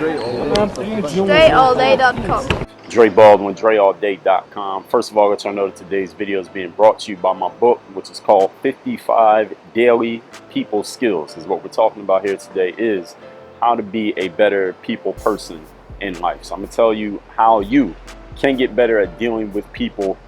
DreAllDay.com. Dre Baldwin, DreAllDay.com. First of all, let y'all know that today's video is being brought to you by my book, which is called 55 Daily People Skills. Is what we're talking about here today is how to be a better people person in life. So I'm going to tell you how you can get better at dealing with people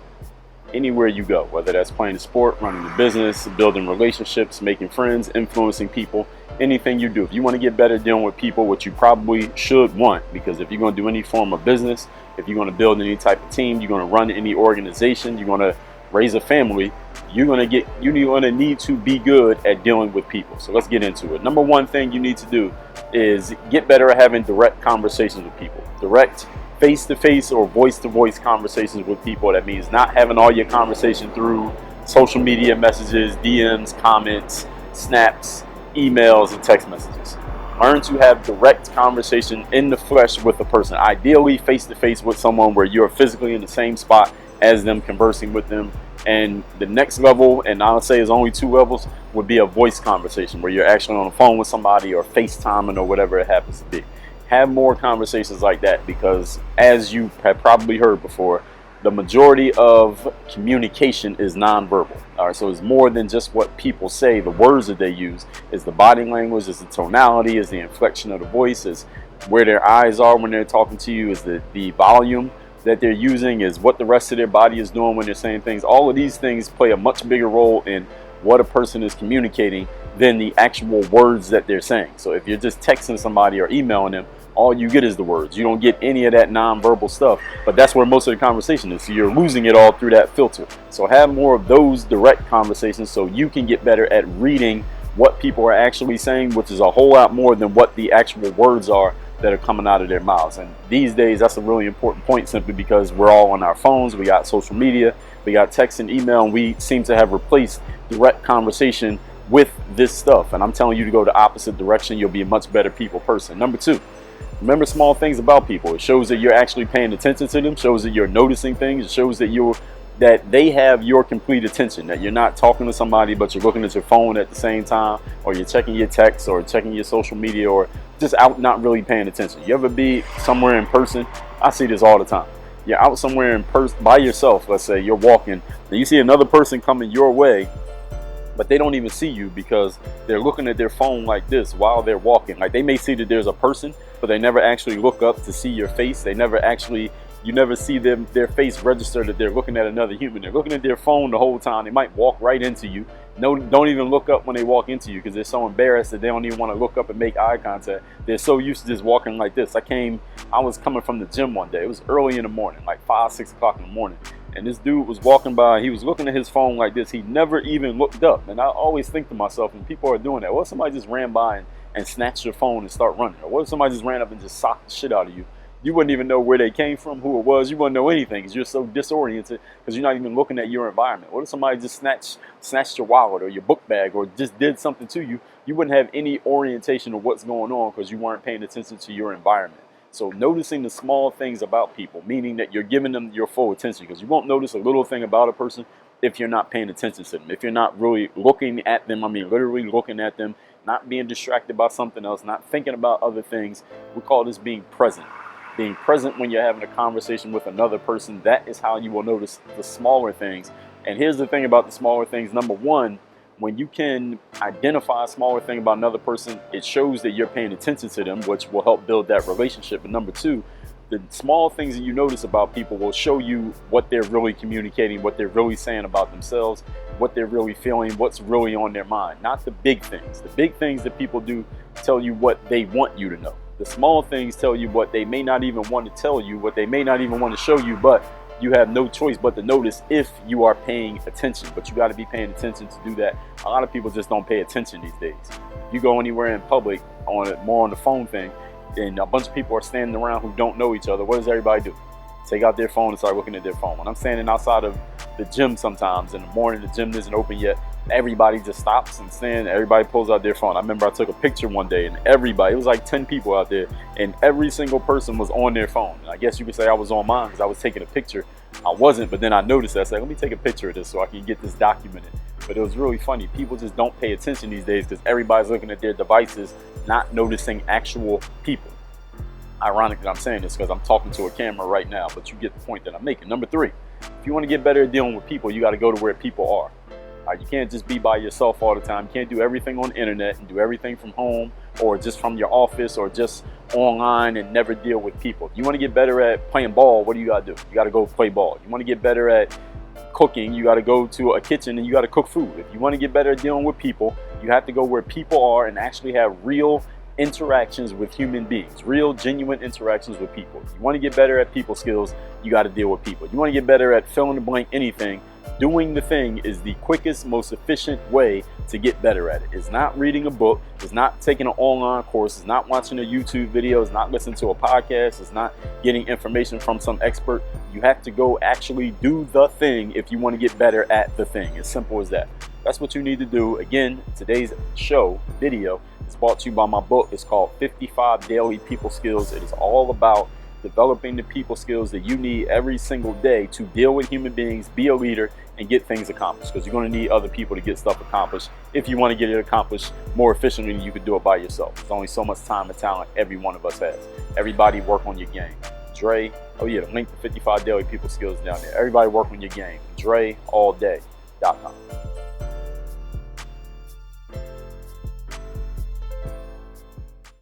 anywhere you go, whether that's playing a sport, running a business, building relationships, making friends, influencing people, anything you do. If you want to get better dealing with people, what you probably should want, because if you're going to do any form of business, if you're going to build any type of team, you're going to run any organization, you're going to raise a family, you're going to need to be good at dealing with people. So let's get into it. Number one thing you need to do is get better at having direct conversations with people. Direct face-to-face or voice-to-voice conversations with people. That means not having all your conversation through social media messages, DMs, comments, snaps, emails, and text messages. Learn to have direct conversation in the flesh with a person, ideally face-to-face with someone where you're physically in the same spot as them, conversing with them. And the next level, and I'll say is only 2 levels, would be a voice conversation where you're actually on the phone with somebody or FaceTiming or whatever it happens to be. Have more conversations like that, because as you have probably heard before, the majority of communication is nonverbal. All right, so it's more than just what people say, the words that they use. It's the body language, it's the tonality, it's the inflection of the voice, it's where their eyes are when they're talking to you, is the volume that they're using, is what the rest of their body is doing when they're saying things. All of these things play a much bigger role in what a person is communicating than the actual words that they're saying. So if you're just texting somebody or emailing them, all you get is the words. You don't get any of that nonverbal stuff, but that's where most of the conversation is. So you're losing it all through that filter. So have more of those direct conversations so you can get better at reading what people are actually saying, which is a whole lot more than what the actual words are that are coming out of their mouths. And these days, that's a really important point, simply because we're all on our phones. We got social media, we got text and email, and we seem to have replaced direct conversation with this stuff. And I'm telling you to go the opposite direction. You'll be a much better people person. Number 2, remember small things about people. It shows that you're actually paying attention to them, shows that you're noticing things, it shows that they have your complete attention, that you're not talking to somebody but you're looking at your phone at the same time, or you're checking your texts or checking your social media, or just out not really paying attention. You ever be somewhere in person? I see this all the time. You're out somewhere in person by yourself, let's say you're walking, and you see another person coming your way, but they don't even see you because they're looking at their phone like this while they're walking. Like, they may see that there's a person, but they never actually look up to see your face. You never see their face register that they're looking at another human. They're looking at their phone the whole time. They might walk right into you. Don't even look up when they walk into you because they're so embarrassed that they don't even want to look up and make eye contact. They're so used to just walking like this. I was coming from the gym one day. It was early in the morning, like 5, 6 o'clock in the morning. And this dude was walking by. He was looking at his phone like this. He never even looked up. And I always think to myself, when people are doing that, what if somebody just ran by and snatched your phone and start running? Or what if somebody just ran up and just socked the shit out of you? You wouldn't even know where they came from, who it was. You wouldn't know anything because you're so disoriented because you're not even looking at your environment. What if somebody just snatched your wallet or your book bag or just did something to you? You wouldn't have any orientation of what's going on because you weren't paying attention to your environment. So noticing the small things about people, meaning that you're giving them your full attention, because you won't notice a little thing about a person if you're not paying attention to them, if you're not really looking at them. I mean, literally looking at them, not being distracted by something else, not thinking about other things. We call this being present. Being present when you're having a conversation with another person, that is how you will notice the smaller things. And here's the thing about the smaller things. Number 1, when you can identify a smaller thing about another person, it shows that you're paying attention to them, which will help build that relationship. But number 2, the small things that you notice about people will show you what they're really communicating, what they're really saying about themselves, what they're really feeling, what's really on their mind. Not the big things. The big things that people do tell you what they want you to know. The small things tell you what they may not even want to tell you, what they may not even want to show you, but you have no choice but to notice if you are paying attention. But you got to be paying attention to do that. A lot of people just don't pay attention these days. If you go anywhere in public, more on the phone thing, and a bunch of people are standing around who don't know each other, what does everybody do? Take out their phone and start looking at their phone. When I'm standing outside of the gym sometimes in the morning, the gym isn't open yet, everybody just stops and stands. Everybody pulls out their phone. I remember I took a picture one day, and it was like 10 people out there, and every single person was on their phone. And I guess you could say I was on mine because I was taking a picture. I wasn't, but then I noticed that. I said, let me take a picture of this so I can get this documented. But it was really funny. People just don't pay attention these days because everybody's looking at their devices, not noticing actual people. Ironic that I'm saying this because I'm talking to a camera right now, but you get the point that I'm making. Number 3, if you want to get better at dealing with people, you got to go to where people are. You can't just be by yourself all the time. You can't do everything on the internet and do everything from home or just from your office or just online and never deal with people. If you want to get better at playing ball, what do you got to do? You got to go play ball. You want to get better at cooking, you got to go to a kitchen and you got to cook food. If you want to get better at dealing with people, you have to go where people are and actually have real interactions with human beings, real genuine interactions with people. You want to get better at people skills, you got to deal with people. You want to get better at fill in the blank anything, doing the thing is the quickest, most efficient way to get better at it. It's not reading a book, it's not taking an online course, it's not watching a YouTube video, it's not listening to a podcast, it's not getting information from some expert. You have to go actually do the thing if you want to get better at the thing. As simple as that. That's what you need to do. Again, today's video is brought to you by my book. It's called 55 Daily People Skills. It is all about developing the people skills that you need every single day to deal with human beings, be a leader, and get things accomplished. Because you're going to need other people to get stuff accomplished. If you want to get it accomplished more efficiently, you can do it by yourself. There's only so much time and talent every one of us has. Everybody work on your game. Dre, oh yeah, the link to 55 Daily People Skills down there. Everybody work on your game. DreAllDay.com.